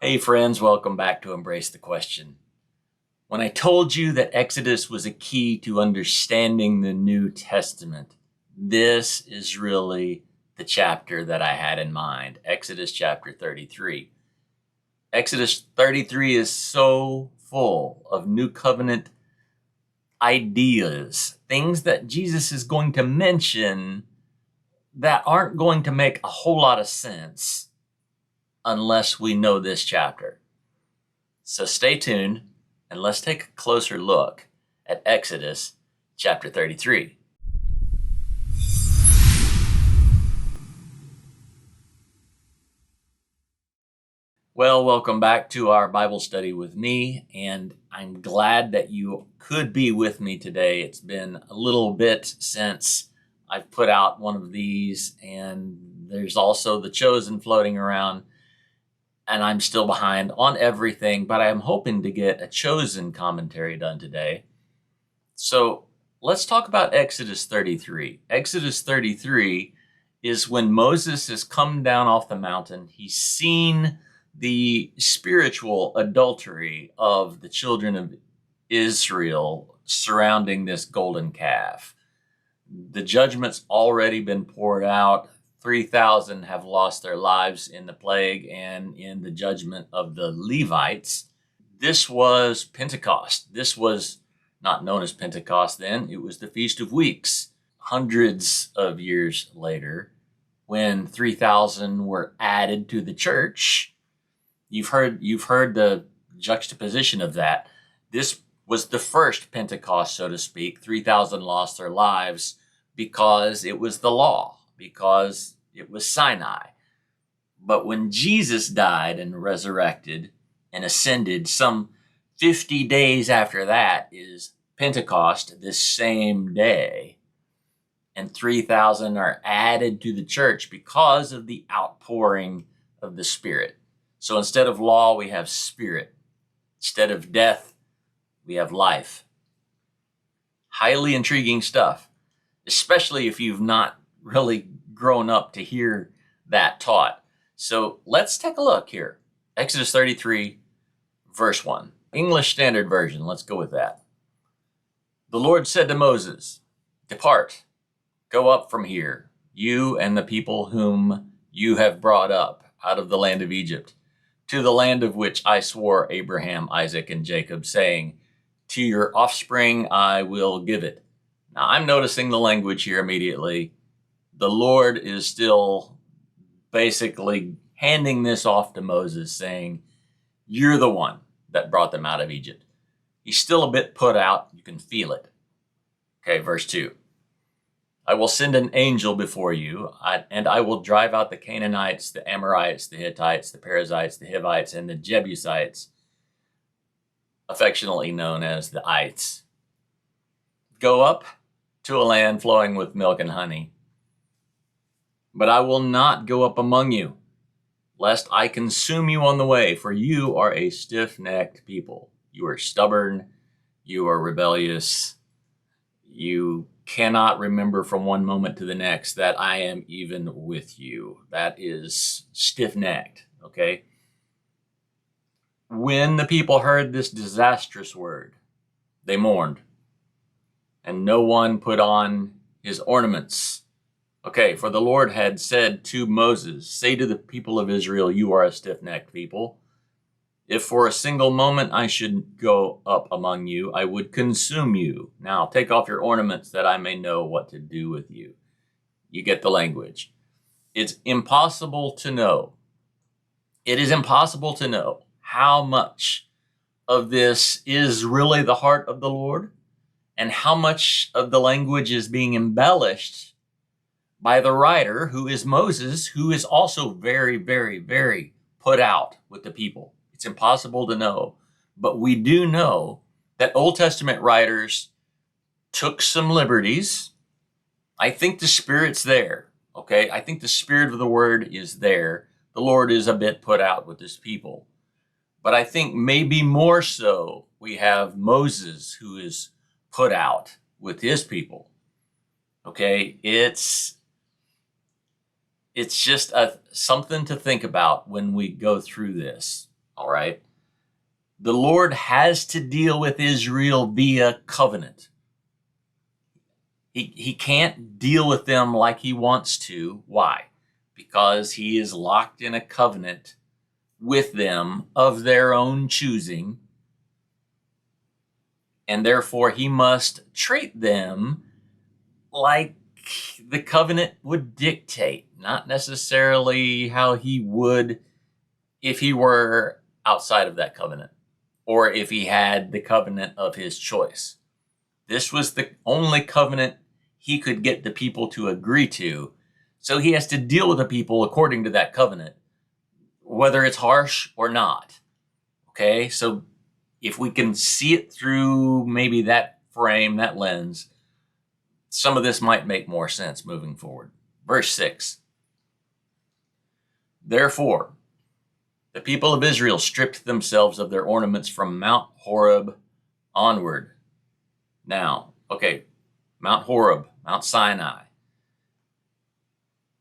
Hey friends, welcome back to Embrace the Question. When I told you that Exodus was a key to understanding the New Testament, this is really the chapter that I had in mind, Exodus chapter 33. Exodus 33 is so full of new covenant ideas, things that Jesus is going to mention that aren't going to make a whole lot of sense unless we know this chapter. So stay tuned and let's take a closer look at Exodus chapter 33. Well, welcome back to our Bible study with me, and I'm glad that you could be with me today. It's been a little bit since I've put out one of these, and there's also the Chosen floating around. And I'm still behind on everything, but I'm hoping to get a Chosen commentary done today. So let's talk about Exodus 33. Exodus 33 is when Moses has come down off the mountain. He's seen the spiritual adultery of the children of Israel surrounding this golden calf. The judgment's already been poured out. 3,000 have lost their lives in the plague and in the judgment of the Levites. This was Pentecost. This was not known as Pentecost then. It was the Feast of Weeks. Hundreds of years later, when 3,000 were added to the church, you've heard the juxtaposition of that. This was the first Pentecost, so to speak. 3,000 lost their lives because it was the law, because it was Sinai. But when Jesus died and resurrected and ascended, some 50 days after that is Pentecost, this same day. And 3,000 are added to the church because of the outpouring of the Spirit. So instead of law, we have Spirit. Instead of death, we have life. Highly intriguing stuff, especially if you've not really grown up to hear that taught. So let's take a look here. Exodus 33, verse 1. English Standard Version, let's go with that. The Lord said to Moses, "Depart, go up from here, you and the people whom you have brought up out of the land of Egypt, to the land of which I swore Abraham, Isaac, and Jacob, saying, to your offspring I will give it." Now I'm noticing the language here immediately. The Lord is still basically handing this off to Moses, saying, you're the one that brought them out of Egypt. He's still a bit put out. You can feel it. Okay, verse 2. I will send an angel before you, and I will drive out the Canaanites, the Amorites, the Hittites, the Perizzites, the Hivites, and the Jebusites, affectionately known as the Ites. Go up to a land flowing with milk and honey. But I will not go up among you, lest I consume you on the way, for you are a stiff-necked people. You are stubborn, you are rebellious, you cannot remember from one moment to the next that I am even with you. That is stiff-necked, okay? When the people heard this disastrous word, they mourned, and no one put on his ornaments. Okay, for the Lord had said to Moses, say to the people of Israel, you are a stiff-necked people. If for a single moment I should go up among you, I would consume you. Now take off your ornaments that I may know what to do with you. You get the language. It's impossible to know. It is impossible to know how much of this is really the heart of the Lord and how much of the language is being embellished by the writer, who is Moses, who is also very, very, very put out with the people. It's impossible to know. But we do know that Old Testament writers took some liberties. I think the Spirit's there, okay? I think the Spirit of the Word is there. The Lord is a bit put out with his people. But I think maybe more so we have Moses, who is put out with his people, okay? It's just something to think about when we go through this. All right. The Lord has to deal with Israel via covenant. He can't deal with them like he wants to. Why? Because he is locked in a covenant with them of their own choosing, and therefore he must treat them like the covenant would dictate, not necessarily how he would if he were outside of that covenant, or if he had the covenant of his choice. This was the only covenant he could get the people to agree to. So he has to deal with the people according to that covenant, whether it's harsh or not. Okay, so if we can see it through maybe that frame, that lens, some of this might make more sense moving forward. Verse 6. Therefore, the people of Israel stripped themselves of their ornaments from Mount Horeb onward. Now, okay, Mount Horeb, Mount Sinai.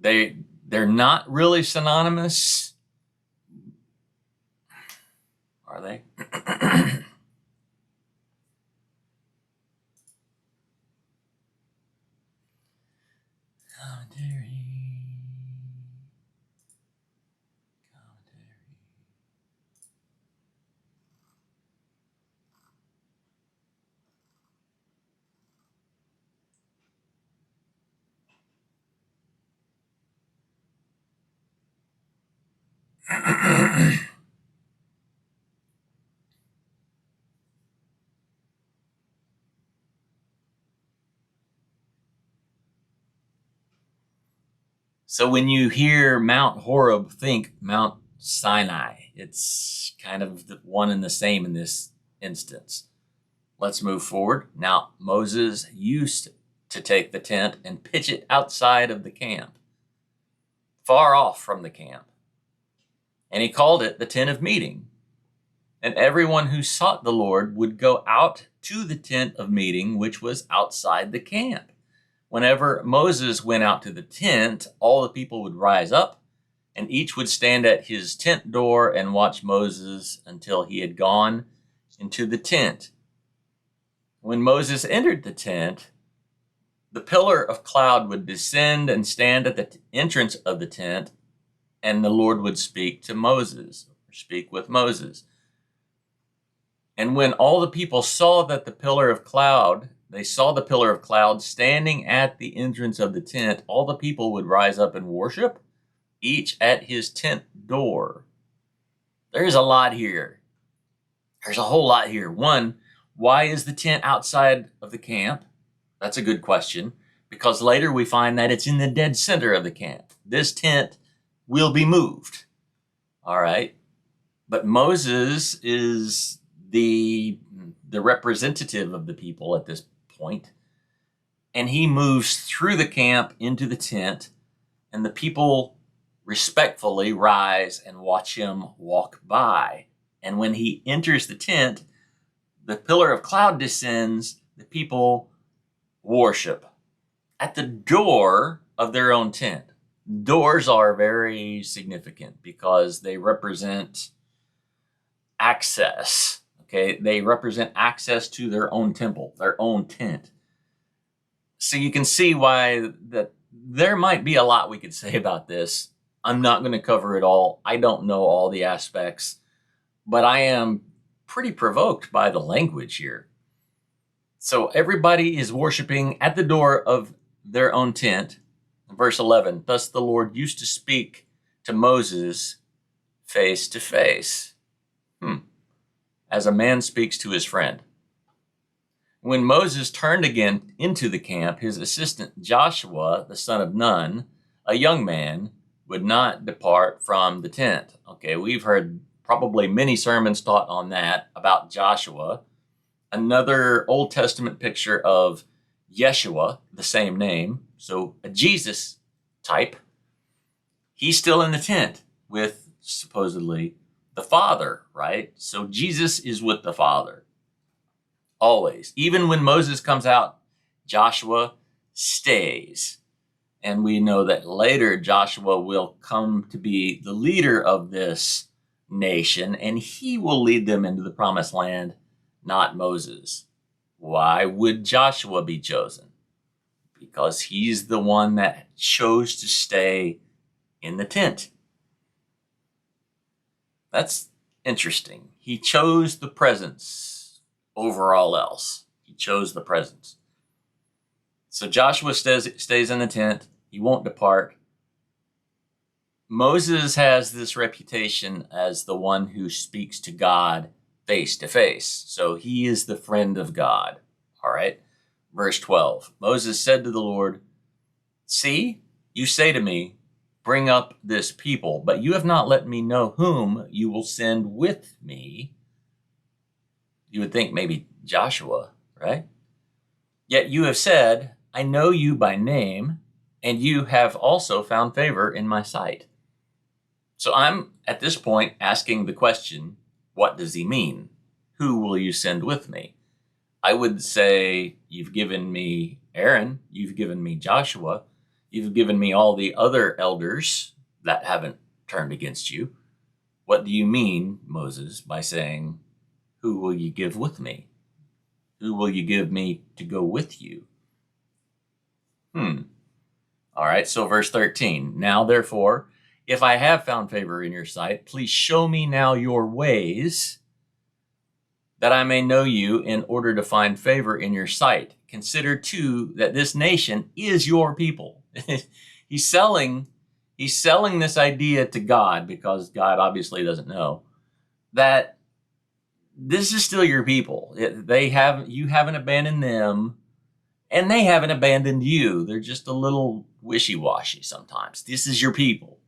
They're not really synonymous, are they? So when you hear Mount Horeb, think Mount Sinai. It's kind of the one and the same in this instance. Let's move forward. Now, Moses used to take the tent and pitch it outside of the camp, far off from the camp. And he called it the tent of meeting. And everyone who sought the Lord would go out to the tent of meeting, which was outside the camp. Whenever Moses went out to the tent, all the people would rise up, and each would stand at his tent door and watch Moses until he had gone into the tent. When Moses entered the tent, the pillar of cloud would descend and stand at the entrance of the tent, and the Lord would speak to Moses, or speak with Moses. And when all the people saw that the pillar of cloud, they saw the pillar of cloud standing at the entrance of the tent, all the people would rise up and worship, each at his tent door. There's a lot here. There's a whole lot here. One, why is the tent outside of the camp? That's a good question, because later we find that it's in the dead center of the camp. This tent will be moved. All right. But Moses is the representative of the people at this point, and he moves through the camp into the tent, and the people respectfully rise and watch him walk by. And when he enters the tent, the pillar of cloud descends, the people worship at the door of their own tent. Doors are very significant because they represent access. Okay, they represent access to their own temple, their own tent. So you can see why that there might be a lot we could say about this. I'm not going to cover it all. I don't know all the aspects, but I am pretty provoked by the language here. So everybody is worshiping at the door of their own tent. Verse 11, thus the Lord used to speak to Moses face to face. As a man speaks to his friend. When Moses turned again into the camp, his assistant Joshua, the son of Nun, a young man, would not depart from the tent. Okay, we've heard probably many sermons taught on that about Joshua. Another Old Testament picture of Yeshua, the same name, so a Jesus type. He's still in the tent with supposedly the Father, right? So Jesus is with the Father. Always. Even when Moses comes out, Joshua stays. And we know that later Joshua will come to be the leader of this nation, and he will lead them into the promised land, not Moses. Why would Joshua be chosen? Because he's the one that chose to stay in the tent. That's interesting. He chose the presence over all else. He chose the presence. So Joshua stays in the tent. He won't depart. Moses has this reputation as the one who speaks to God face to face. So he is the friend of God. All right. Verse 12. Moses said to the Lord, "See, you say to me, bring up this people, but you have not let me know whom you will send with me." You would think maybe Joshua, right? "Yet you have said, I know you by name, and you have also found favor in my sight." So I'm at this point asking the question, what does he mean? Who will you send with me? I would say, you've given me Aaron, you've given me Joshua, you've given me all the other elders that haven't turned against you. What do you mean, Moses, by saying, who will you give with me? Who will you give me to go with you? All right, so verse 13. Now, therefore, if I have found favor in your sight, please show me now your ways, that I may know you in order to find favor in your sight. Consider, too, that this nation is your people. He's selling this idea to God, because God obviously doesn't know, that this is still your people. You haven't abandoned them, and they haven't abandoned you. They're just a little wishy-washy sometimes. This is your people.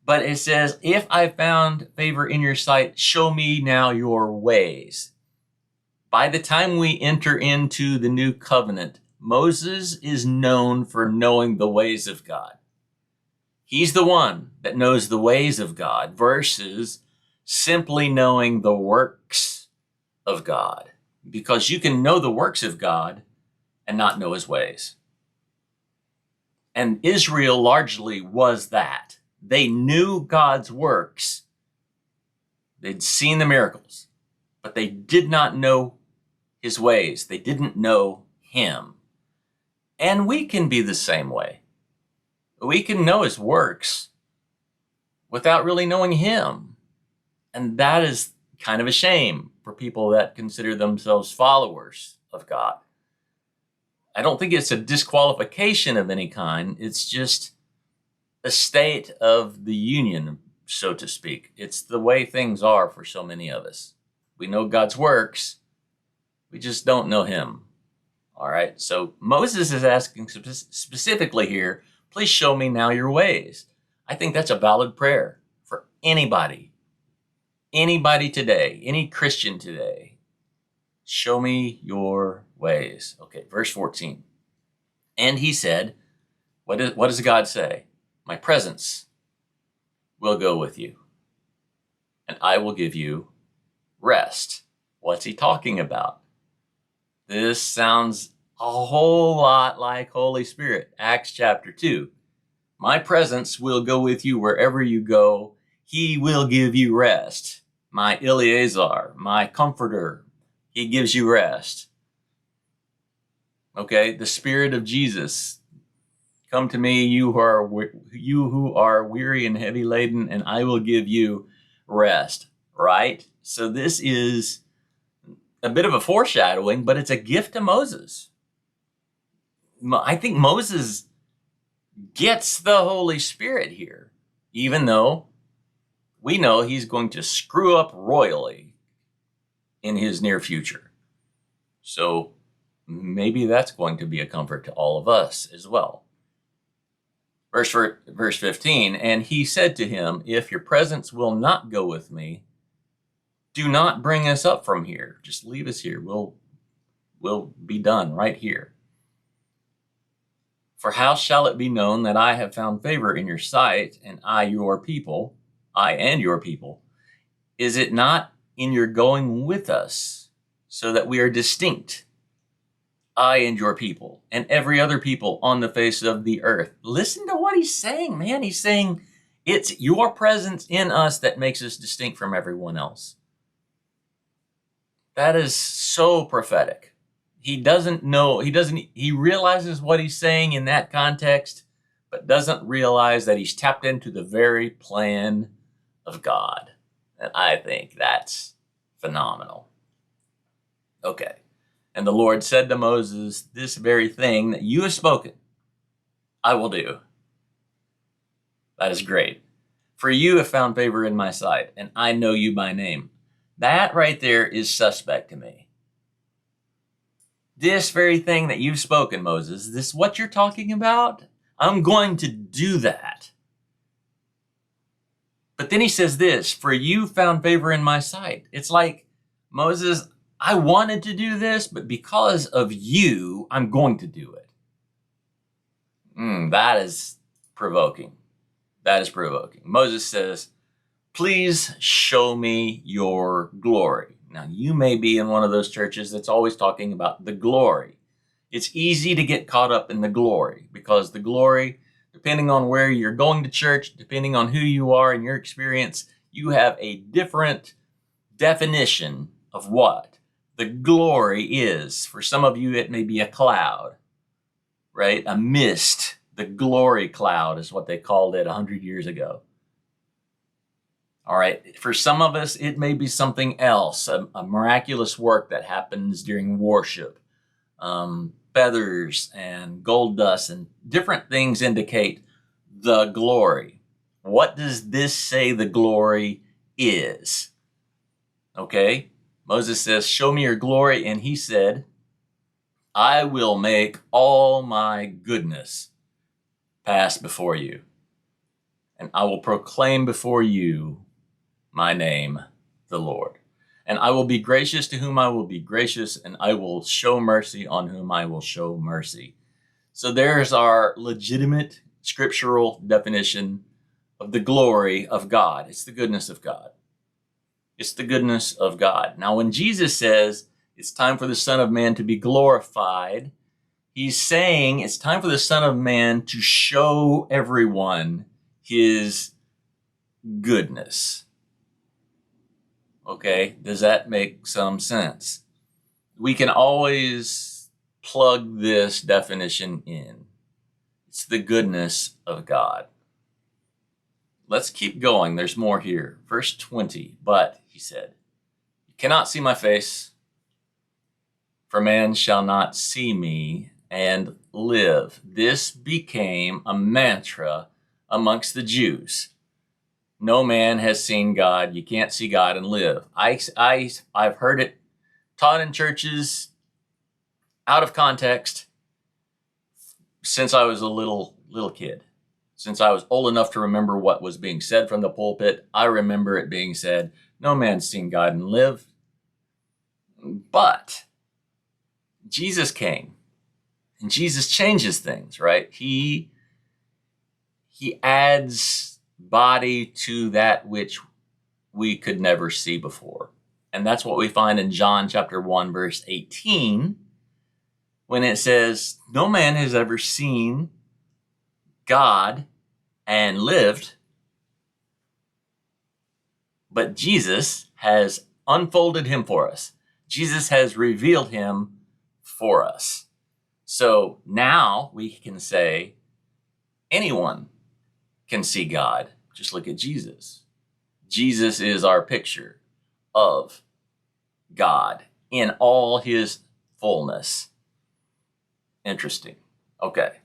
But it says, if I found favor in your sight, show me now your ways. By the time we enter into the new covenant, Moses is known for knowing the ways of God. He's the one that knows the ways of God versus simply knowing the works of God. Because you can know the works of God and not know his ways. And Israel largely was that. They knew God's works. They'd seen the miracles, but they did not know his ways. They didn't know him. And we can be the same way. We can know his works without really knowing him. And that is kind of a shame for people that consider themselves followers of God. I don't think it's a disqualification of any kind. It's just a state of the union, so to speak. It's the way things are for so many of us. We know God's works, we just don't know him. All right, so Moses is asking specifically here, please show me now your ways. I think that's a valid prayer for anybody today, any Christian today. Show me your ways. Okay, verse 14. And he said, what does God say? My presence will go with you, and I will give you rest. What's he talking about? This sounds a whole lot like Holy Spirit. Acts chapter 2. My presence will go with you wherever you go. He will give you rest. My Eleazar, my comforter, he gives you rest. Okay, the Spirit of Jesus. Come to me, you who are weary and heavy laden, and I will give you rest. Right? So this is a bit of a foreshadowing, but it's a gift to Moses. I think Moses gets the Holy Spirit here, even though we know he's going to screw up royally in his near future. So maybe that's going to be a comfort to all of us as well. Verse 15, and he said to him, if your presence will not go with me, do not bring us up from here. Just leave us here. We'll be done right here. For how shall it be known that I have found favor in your sight, and I and your people? Is it not in your going with us, so that we are distinct, I and your people, and every other people on the face of the earth? Listen to what he's saying, man. He's saying, It's your presence in us that makes us distinct from everyone else. That is so prophetic. He doesn't know, he realizes what he's saying in that context, but doesn't realize that he's tapped into the very plan of God. And I think that's phenomenal. Okay. And the Lord said to Moses, this very thing that you have spoken, I will do. That is great. For you have found favor in my sight, and I know you by name. That right there is suspect to me. This very thing that you've spoken, Moses, this what you're talking about? I'm going to do that. But then he says this, for you found favor in my sight. It's like, Moses, I wanted to do this, but because of you, I'm going to do it. That is provoking. That is provoking. Moses says, please show me your glory. Now, you may be in one of those churches that's always talking about the glory. It's easy to get caught up in the glory because the glory, depending on where you're going to church, depending on who you are in your experience, you have a different definition of what the glory is. For some of you, it may be a cloud, right? A mist. The glory cloud is what they called it 100 years ago. All right. For some of us, it may be something else, a miraculous work that happens during worship. Feathers and gold dust and different things indicate the glory. What does this say the glory is? Okay. Moses says, show me your glory. And he said, I will make all my goodness pass before you, and I will proclaim before you my name, the Lord. And I will be gracious to whom I will be gracious, and I will show mercy on whom I will show mercy. So there's our legitimate scriptural definition of the glory of God. It's the goodness of God. It's the goodness of God. Now, when Jesus says it's time for the Son of Man to be glorified, he's saying it's time for the Son of Man to show everyone his goodness. Okay, does that make some sense? We can always plug this definition in. It's the goodness of God. Let's keep going. There's more here. Verse 20, but he said, you cannot see my face, for man shall not see me and live. This became a mantra amongst the Jews. No man has seen God. You can't see God and live. I've heard it taught in churches out of context since I was a little kid. Since I was old enough to remember what was being said from the pulpit, I remember it being said, no man's seen God and live. But Jesus came, and Jesus changes things, right? He adds body to that which we could never see before. And that's what we find in John chapter 1, verse 18, when it says, no man has ever seen God and lived, but Jesus has unfolded him for us. Jesus has revealed him for us. So now we can say anyone can see God. Just look at Jesus. Jesus is our picture of God in all his fullness. Interesting. Okay.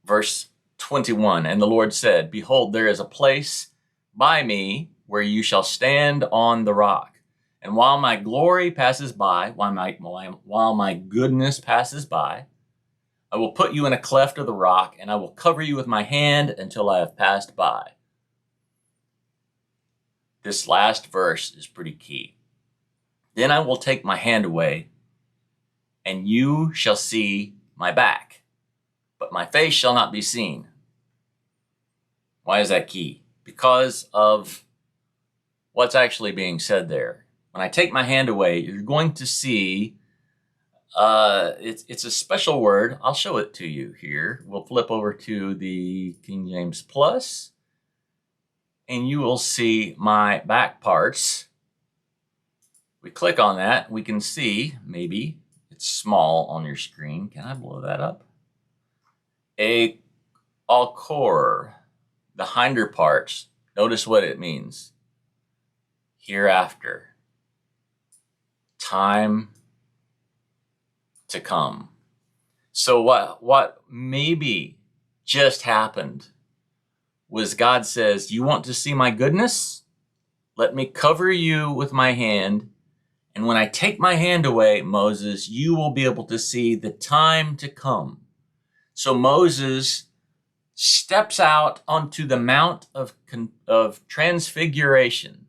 Verse 21, and the Lord said, behold, there is a place by me where you shall stand on the rock. And while my glory passes by, while my goodness passes by, I will put you in a cleft of the rock, and I will cover you with my hand until I have passed by. This last verse is pretty key. Then I will take my hand away, and you shall see my back, but my face shall not be seen. Why is that key? Because of what's actually being said there. When I take my hand away, you're going to see, it's a special word. I'll show it to you here. We'll flip over to the King James Plus. and you will see my back parts. We click on that, we can see, maybe it's small on your screen. Can I blow that up? A alcor, the hinder parts. Notice what it means. Hereafter. Time to come. So what maybe just happened was God says, you want to see my goodness? Let me cover you with my hand. And when I take my hand away, Moses, you will be able to see the time to come. So Moses steps out onto the Mount of Transfiguration.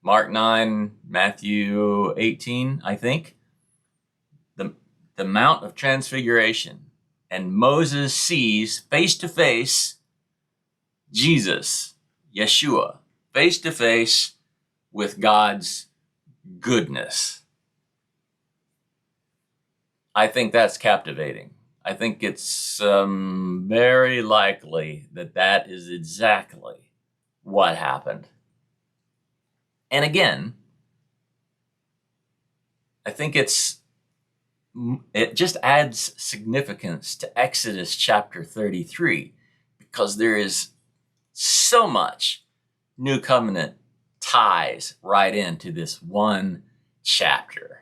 Mark 9, Matthew 18, I think. The Mount of Transfiguration. And Moses sees face to face Jesus, Yeshua, face to face with God's goodness. I think that's captivating. I think it's very likely that that is exactly what happened. And again, I think it just adds significance to Exodus chapter 33, because there is so much new covenant ties right into this one chapter.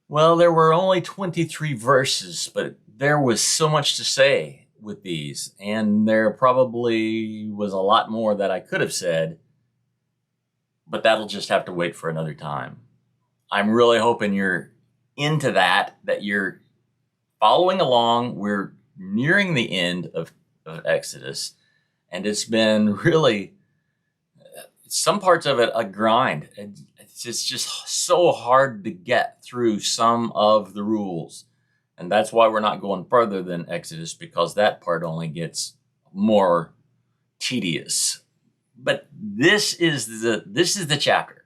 Well, there were only 23 verses, but there was so much to say with these, and there probably was a lot more that I could have said, but that'll just have to wait for another time. I'm really hoping you're into that you're following along. We're nearing the end of Exodus, and it's been really, some parts of it, a grind. It's just so hard to get through some of the rules. And that's why we're not going further than Exodus, because that part only gets more tedious. But this is the chapter.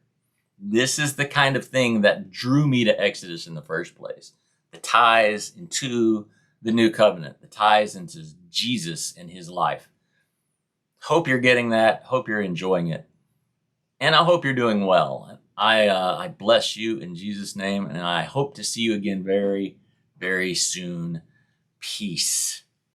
This is the kind of thing that drew me to Exodus in the first place. The ties into the new covenant, the ties into Jesus and his life. Hope you're getting that. Hope you're enjoying it. And I hope you're doing well. I bless you in Jesus' name, and I hope to see you again very, very soon. Peace.